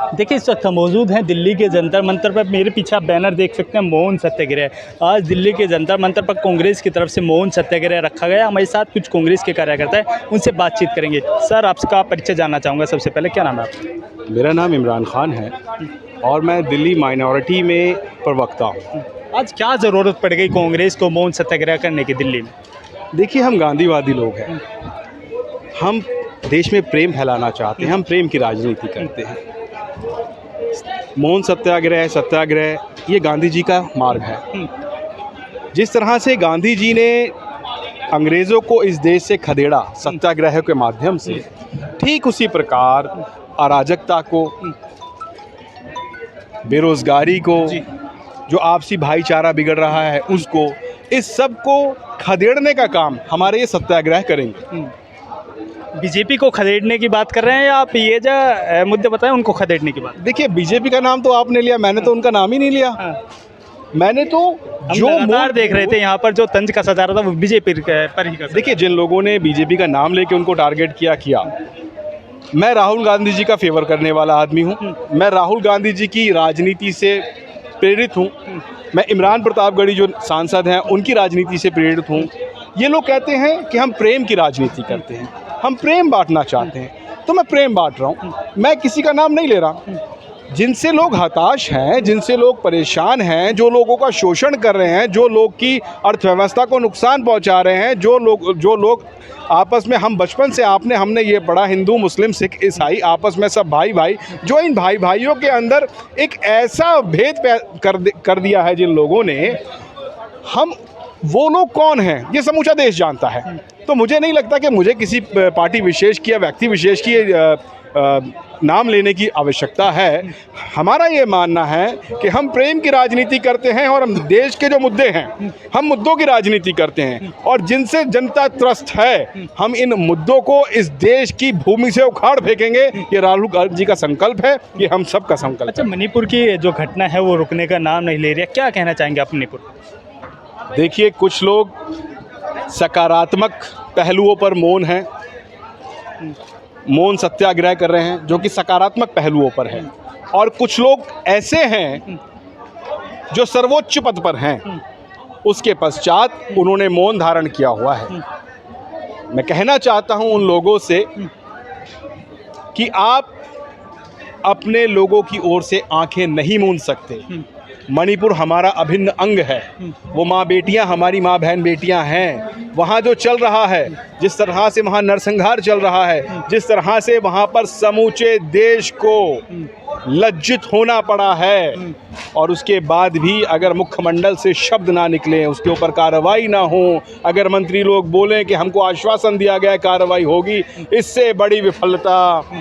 देखिए, इस वक्त हम मौजूद हैं दिल्ली के जंतर मंतर पर। मेरे पीछे आप बैनर देख सकते हैं, मौन सत्याग्रह। आज दिल्ली के जंतर मंतर पर कांग्रेस की तरफ से मौन सत्याग्रह रखा गया। हमारे साथ कुछ कांग्रेस के कार्यकर्ता हैं, उनसे बातचीत करेंगे। सर, आपका परिचय जानना चाहूँगा सबसे पहले, क्या नाम है आपका? मेरा नाम इमरान खान है और मैं दिल्ली माइनॉरिटी में प्रवक्ता हूँ। आज क्या ज़रूरत पड़ गई कांग्रेस को मौन सत्याग्रह करने की दिल्ली में? देखिए, हम गांधीवादी लोग हैं। हम देश में प्रेम फैलाना चाहते हैं, हम प्रेम की राजनीति करते हैं। मौन सत्याग्रह ये गांधी जी का मार्ग है। जिस तरह से गांधी जी ने अंग्रेज़ों को इस देश से खदेड़ा सत्याग्रह के माध्यम से, ठीक उसी प्रकार अराजकता को, बेरोज़गारी को, जो आपसी भाईचारा बिगड़ रहा है उसको, इस सब को खदेड़ने का काम हमारे ये सत्याग्रह करेंगे। बीजेपी को खदेड़ने की बात कर रहे हैं या आप ये जो मुद्दे बताएं उनको खदेड़ने की बात? देखिए, बीजेपी का नाम तो आपने लिया, मैंने तो उनका नाम ही नहीं लिया। मैंने तो जो मोड़ देख रहे थे यहाँ पर, जो तंज कसा जा रहा था वो बीजेपी पर ही कसा। देखिए, जिन लोगों ने बीजेपी का नाम लेके उनको टारगेट किया। मैं राहुल गांधी जी का फेवर करने वाला आदमी हूँ। मैं राहुल गांधी जी की राजनीति से प्रेरित हूँ। मैं इमरान प्रतापगढ़ी जो सांसद हैं उनकी राजनीति से प्रेरित हूँ। ये लोग कहते हैं कि हम प्रेम की राजनीति करते हैं, हम प्रेम बांटना चाहते हैं, तो मैं प्रेम बांट रहा हूँ। मैं किसी का नाम नहीं ले रहा। जिनसे लोग हताश हैं, जिनसे लोग परेशान हैं, जो लोगों का शोषण कर रहे हैं, जो लोग की अर्थव्यवस्था को नुकसान पहुंचा रहे हैं, जो लोग आपस में, हम बचपन से हमने ये पढ़ा, हिंदू मुस्लिम सिख ईसाई आपस में सब भाई भाई, जो इन भाई भाइयों के अंदर एक ऐसा भेद कर दिया है जिन लोगों ने, हम वो लोग कौन हैं ये समूचा देश जानता है। तो मुझे नहीं लगता कि मुझे किसी पार्टी विशेष की या व्यक्ति विशेष की नाम लेने की आवश्यकता है। हमारा ये मानना है कि हम प्रेम की राजनीति करते हैं और हम देश के जो मुद्दे हैं, हम मुद्दों की राजनीति करते हैं, और जिनसे जनता त्रस्त है, हम इन मुद्दों को इस देश की भूमि से उखाड़ फेंकेंगे। ये राहुल गांधी जी का संकल्प है, ये हम सब का संकल्प। अच्छा, मणिपुर की जो घटना है वो रुकने का नाम नहीं ले रही है, क्या कहना चाहेंगे आप मणिपुर? देखिए, कुछ लोग सकारात्मक पहलुओं पर मौन सत्याग्रह कर रहे हैं, जो कि सकारात्मक पहलुओं पर है, और कुछ लोग ऐसे हैं जो सर्वोच्च पद पर हैं, उसके पश्चात उन्होंने मौन धारण किया हुआ है। मैं कहना चाहता हूं उन लोगों से कि आप अपने लोगों की ओर से आंखें नहीं मूंद सकते। मणिपुर हमारा अभिन्न अंग है। वो माँ बेटियां हमारी माँ बहन बेटियां हैं। वहाँ जो चल रहा है, जिस तरह से वहाँ नरसंहार चल रहा है, जिस तरह से वहाँ पर समूचे देश को लज्जित होना पड़ा है, और उसके बाद भी अगर मुख्यमंडल से शब्द ना निकले, उसके ऊपर कार्रवाई ना हो, अगर मंत्री लोग बोलें कि हमको आश्वासन दिया गया कार्रवाई होगी, इससे बड़ी विफलता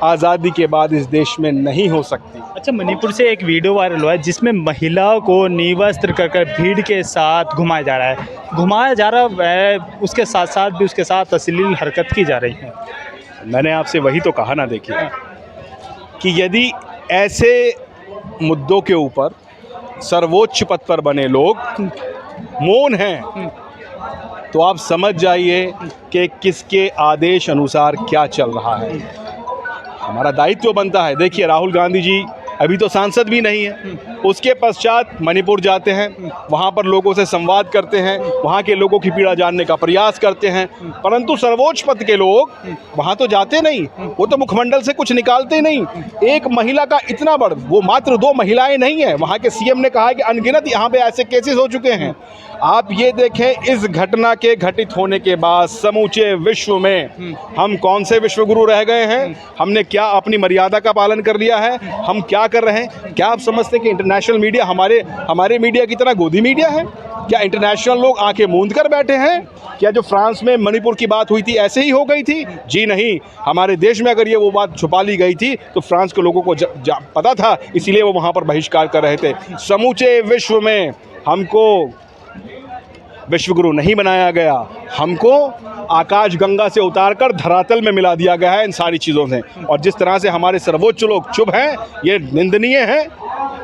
आज़ादी के बाद इस देश में नहीं हो सकती। अच्छा, मणिपुर से एक वीडियो वायरल हुआ है जिसमें महिलाओं को निवस्त्र कर भीड़ के साथ घुमाया जा रहा है, उसके साथ साथ भी उसके साथ अश्लील हरकत की जा रही है। मैंने आपसे वही तो कहा ना, देखिए, कि यदि ऐसे मुद्दों के ऊपर सर्वोच्च पद पर बने लोग मौन हैं, तो आप समझ जाइए कि किसके आदेश अनुसार क्या चल रहा है। हमारा दायित्व बनता है। देखिए, राहुल गांधी जी अभी तो सांसद भी नहीं है, उसके पश्चात मणिपुर जाते हैं, वहाँ पर लोगों से संवाद करते हैं, वहाँ के लोगों की पीड़ा जानने का प्रयास करते हैं, परंतु सर्वोच्च पद के लोग वहाँ तो जाते नहीं, वो तो मुख्यमंडल से कुछ निकालते नहीं। एक महिला का इतना बड़, वो मात्र 2 महिलाएं नहीं है, वहाँ के सीएम ने कहा है कि अनगिनत यहाँ पे ऐसे केसेस हो चुके हैं। आप ये देखें, इस घटना के घटित होने के बाद समूचे विश्व में हम कौन से विश्वगुरु रह गए हैं? हमने क्या अपनी मर्यादा का पालन कर लिया है? हम क्या कर रहे हैं? क्या आप समझते हैं कि इंटरनेशनल मीडिया हमारे मीडिया की तरह गोदी मीडिया है? क्या इंटरनेशनल लोग आंखें मूंद कर बैठे हैं? क्या जो फ्रांस में मणिपुर की बात हुई थी ऐसे ही हो गई थी? जी नहीं। हमारे देश में अगर ये वो बात छुपा ली गई थी तो फ्रांस के लोगों को पता था, इसीलिए वो वहाँ पर बहिष्कार कर रहे थे। समूचे विश्व में हमको विश्वगुरु नहीं बनाया गया, हमको आकाश गंगा से उतारकर धरातल में मिला दिया गया है इन सारी चीज़ों से। और जिस तरह से हमारे सर्वोच्च लोग चुप हैं, ये निंदनीय है,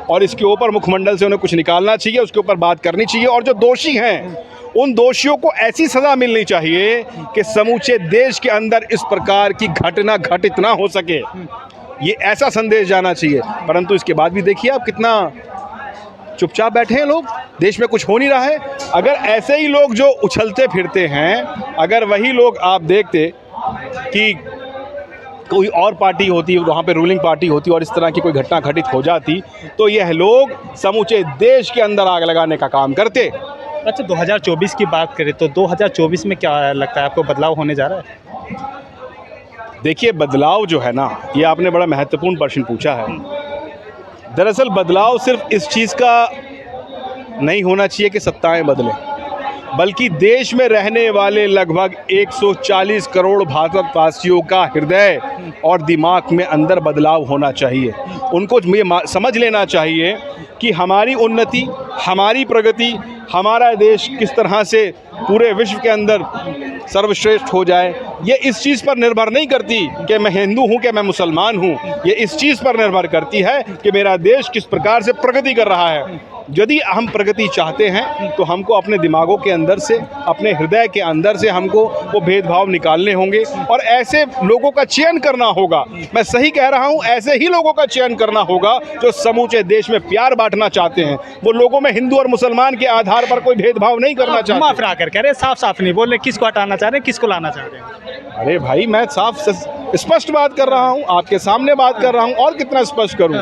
और इसके ऊपर मुख्यमंडल से उन्हें कुछ निकालना चाहिए, उसके ऊपर बात करनी चाहिए, और जो दोषी हैं उन दोषियों को ऐसी सज़ा मिलनी चाहिए कि समूचे देश के अंदर इस प्रकार की घटना घटित ना हो सके। ये ऐसा संदेश जाना चाहिए। परंतु इसके बाद भी देखिए आप कितना चुपचाप बैठे हैं लोग, देश में कुछ हो नहीं रहा है। अगर ऐसे ही लोग जो उछलते फिरते हैं, अगर वही लोग आप देखते कि कोई और पार्टी होती, वहाँ पे रूलिंग पार्टी होती और इस तरह की कोई घटना घटित हो जाती, तो यह लोग समूचे देश के अंदर आग लगाने का काम करते। अच्छा, 2024 की बात करें तो 2024 में क्या लगता है आपको, बदलाव होने जा रहा है? देखिए, बदलाव जो है ना, ये आपने बड़ा महत्वपूर्ण प्रश्न पूछा है। दरअसल बदलाव सिर्फ इस चीज़ का नहीं होना चाहिए कि सत्ताएं बदलें, बल्कि देश में रहने वाले लगभग 140 करोड़ भारतवासियों का हृदय और दिमाग में अंदर बदलाव होना चाहिए। उनको ये समझ लेना चाहिए कि हमारी उन्नति, हमारी प्रगति, हमारा देश किस तरह से पूरे विश्व के अंदर सर्वश्रेष्ठ हो जाए, ये इस चीज़ पर निर्भर नहीं करती कि मैं हिंदू हूँ कि मैं मुसलमान हूँ। ये इस चीज़ पर निर्भर करती है कि मेरा देश किस प्रकार से प्रगति कर रहा है। यदि हम प्रगति चाहते हैं तो हमको अपने दिमागों के अंदर से, अपने हृदय के अंदर से हमको वो भेदभाव निकालने होंगे और ऐसे लोगों का चयन करना होगा। मैं सही कह रहा हूँ, ऐसे ही लोगों का चयन करना होगा जो समूचे देश में प्यार बांटना चाहते हैं। वो लोगों में हिंदू और मुसलमान के आधार पर कोई भेदभाव नहीं करना चाहते। माफ कर कह रहे, साफ साफ नहीं बोल रहे, किसको हटाना चाह रहे हैं, किसको लाना चाह रहे हैं? अरे भाई, मैं साफ स्पष्ट बात कर रहा हूँ, आपके सामने बात कर रहा हूँ, और कितना स्पष्ट करूँ।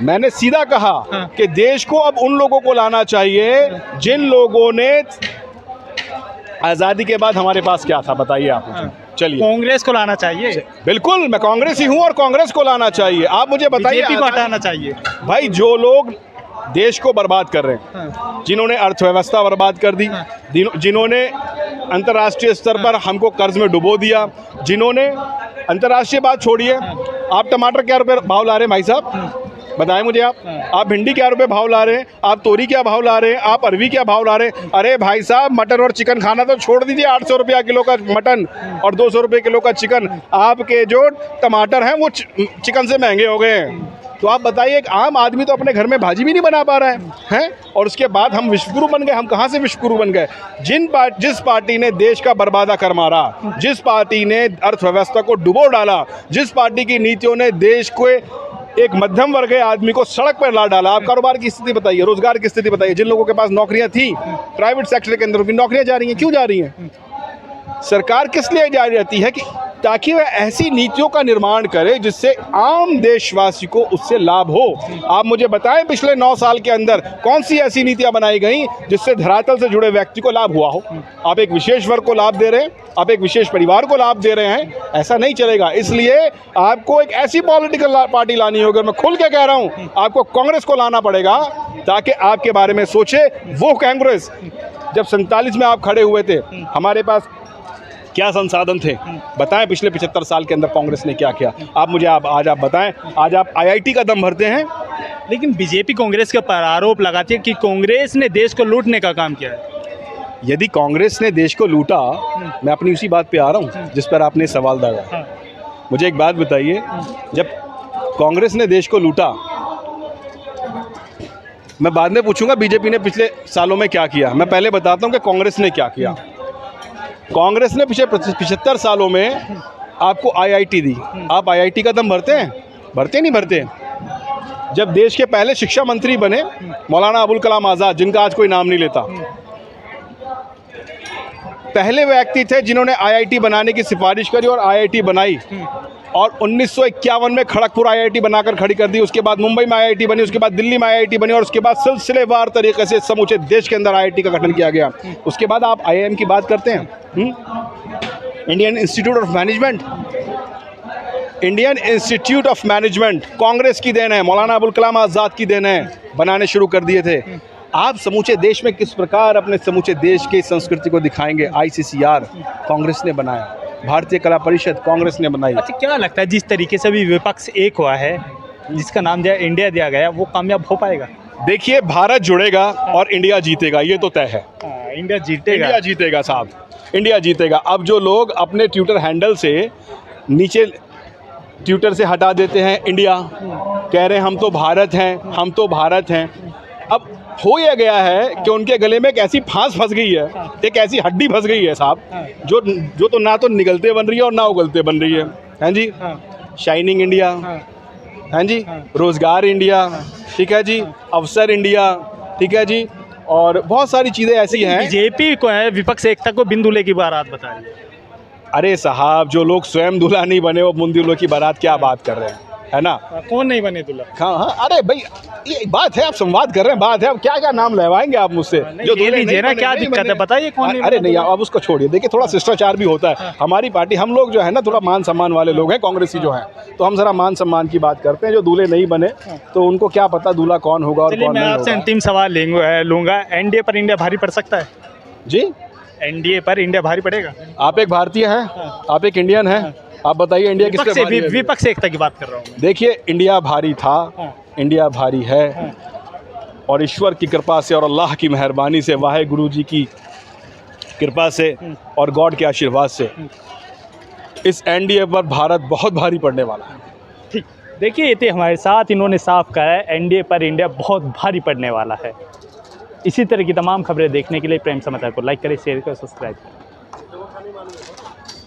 मैंने सीधा कहा कि देश को अब उन लोगों को लाना चाहिए जिन लोगों ने आज़ादी के बाद हमारे पास क्या था बताइए आप मुझे। चलिए, कांग्रेस को लाना चाहिए। बिल्कुल, मैं कांग्रेसी हूँ और कांग्रेस को लाना चाहिए। आप मुझे बताइए, बीजेपी को हटाना चाहिए। भाई, जो लोग देश को बर्बाद कर रहे हैं, जिन्होंने अर्थव्यवस्था बर्बाद कर दी, जिन्होंने अंतर्राष्ट्रीय स्तर पर हमको कर्ज में डुबो दिया, जिन्होंने अंतर्राष्ट्रीय बात छोड़िए, आप टमाटर क्या रुपये भाव ला रहे हैं भाई साहब, बताएं मुझे आप भिंडी क्या रुपए भाव ला रहे हैं, आप तोरी क्या भाव ला रहे हैं, आप अरवी क्या भाव ला रहे हैं। अरे भाई साहब, मटन और चिकन खाना तो छोड़ दीजिए, 800 रुपया किलो का मटन और 200 रुपये किलो का चिकन। आपके जो टमाटर हैं वो चिकन से महंगे हो गए हैं। तो आप बताइए, एक आम आदमी तो अपने घर में भाजी भी नहीं बना पा रहा है और उसके बाद हम विश्वगुरु बन गए। हम कहाँ से विश्वगुरु बन गए? जिस पार्टी ने देश का बर्बादा कर मारा, जिस पार्टी ने अर्थव्यवस्था को डुबो डाला, जिस पार्टी की नीतियों ने देश को, एक मध्यम वर्ग के आदमी को सड़क पर ला डाला। आप कारोबार की स्थिति बताइए, रोजगार की स्थिति बताइए। जिन लोगों के पास नौकरियां थी प्राइवेट सेक्टर के अंदर, उनकी नौकरियां जा रही हैं। क्यों जा रही हैं? सरकार किस लिए जारी रहती है कि ताकि वह ऐसी नीतियों का निर्माण करे जिससे आम देशवासी को उससे लाभ हो। आप मुझे बताएं, पिछले 9 साल के अंदर कौन सी ऐसी नीतियां बनाई गई जिससे धरातल से जुड़े व्यक्ति को लाभ हुआ हो? आप एक विशेष वर्ग को लाभ दे रहे हैं, आप एक विशेष परिवार को लाभ दे रहे हैं, ऐसा नहीं चलेगा। इसलिए आपको एक ऐसी पॉलिटिकल पार्टी लानी होगी, मैं खुल के कह रहा हूँ, आपको कांग्रेस को लाना पड़ेगा ताकि आपके बारे में सोचे वो कांग्रेस। जब 47 में आप खड़े हुए थे, हमारे पास क्या संसाधन थे? बताएं, पिछले 75 साल के अंदर कांग्रेस ने क्या किया? आप मुझे आज आप बताएं। आज आप IIT का दम भरते हैं, लेकिन बीजेपी कांग्रेस के पर आरोप लगाती है कि कांग्रेस ने देश को लूटने का काम किया है। यदि कांग्रेस ने देश को लूटा, मैं अपनी उसी बात पे आ रहा हूँ जिस पर आपने सवाल दागा। मुझे एक बात बताइए, जब कांग्रेस ने देश को लूटा, मैं बाद में पूछूंगा बीजेपी ने पिछले सालों में क्या किया, मैं पहले बताता हूँ कि कांग्रेस ने क्या किया। कांग्रेस ने पिछले 75 सालों में आपको IIT दी। आप IIT का दम भरते हैं? भरते नहीं भरते? जब देश के पहले शिक्षा मंत्री बने मौलाना अबुल कलाम आज़ाद, जिनका आज कोई नाम नहीं लेता, पहले व्यक्ति थे जिन्होंने IIT बनाने की सिफारिश करी और IIT बनाई और 1951 में खड़गपुर IIT बनाकर खड़ी कर दी। उसके बाद मुंबई में IIT बनी, उसके बाद दिल्ली में IIT बनी और उसके बाद सिलसिलेवार तरीके से समूचे देश के अंदर IIT का गठन किया गया। उसके बाद आप IIM की बात करते हैं, Indian institute of management. Indian institute of management Congress की देन है, मौलाना अबुल कलाम आज़ाद की देन है, बनाने शुरू कर दिए थे। आप समूचे देश में किस प्रकार अपने समूचे देश की संस्कृति को दिखाएंगे? ICCR कांग्रेस ने बनाया, भारतीय कला परिषद कांग्रेस ने बनाई। अच्छा, क्या लगता है जिस तरीके से भी विपक्ष एक हुआ है, जिसका नाम इंडिया दिया गया, वो कामयाब हो पाएगा? देखिए, भारत जुड़ेगा और इंडिया जीतेगा, ये तो तय है। इंडिया जीतेगा, इंडिया जीतेगा साहब, इंडिया जीतेगा। अब जो लोग अपने ट्विटर हैंडल से नीचे ट्विटर से हटा देते हैं इंडिया, कह रहे हैं हम तो भारत हैं, हम तो भारत हैं। अब हो यह गया है कि उनके गले में एक ऐसी फांस फंस गई है, एक ऐसी हड्डी फंस गई है साहब, जो तो ना तो निगलते बन रही है और ना उगलते बन रही है। हैं जी? शाइनिंग इंडिया, हाँ, हाँ जी, हाँ। रोज़गार इंडिया, ठीक है जी, अवसर इंडिया, ठीक है जी, और बहुत सारी चीज़ें ऐसी हैं। बीजेपी को है विपक्ष एकता को बिन दूल्हे की बारात बता रही है। अरे साहब, जो लोग स्वयं दूल्हा नहीं बने वो मुंह दूल्हों की बारात क्या बात कर रहे हैं, है ना। कौन नहीं बने दूल्हा? हाँ हाँ, अरे भाई ये बात है, आप संवाद कर रहे हैं, बात है, अब क्या क्या नाम लेवाएंगे आप मुझसे नहीं, ये लीजिए ना, क्या दिक्कत है बताइए, कौन नहीं अरे बना नहीं, दूल्हा? अब उसको छोड़िए, देखिए थोड़ा शिष्टाचार भी होता है। हमारी पार्टी, हम लोग जो है ना थोड़ा मान सम्मान वाले लोग हैं, कांग्रेसी जो हैं, तो हम जरा मान सम्मान की बात करते हैं। जो दूल्हे नहीं बने तो उनको क्या पता दूल्हा कौन होगा और चलिए कौन मैं नहीं आपसे होगा। अंतिम सवाल लूंगा, एनडीए पर इंडिया भारी पड़ सकता है? जी, एनडीए पर इंडिया भारी पड़ेगा? आप एक भारतीय हैं, आप एक इंडियन हैं, आप बताइए इंडिया किस पे विपक्ष भारी है? विपक्ष एकता की बात कर रहा हूँ मैं। देखिए, इंडिया भारी था, हाँ। इंडिया भारी है, हाँ। और ईश्वर की कृपा से और अल्लाह की मेहरबानी से, वाहे गुरु जी की कृपा से और गॉड के आशीर्वाद से इस एनडीए पर भारत बहुत भारी पड़ने वाला है। ठीक, देखिए ये थे हमारे साथ, इन्होंने साफ कहा है एनडीए पर इंडिया बहुत भारी पड़ने वाला है। इसी तरह की तमाम खबरें देखने के लिए प्रेम समाचार को लाइक करें, शेयर करें, सब्सक्राइब करें।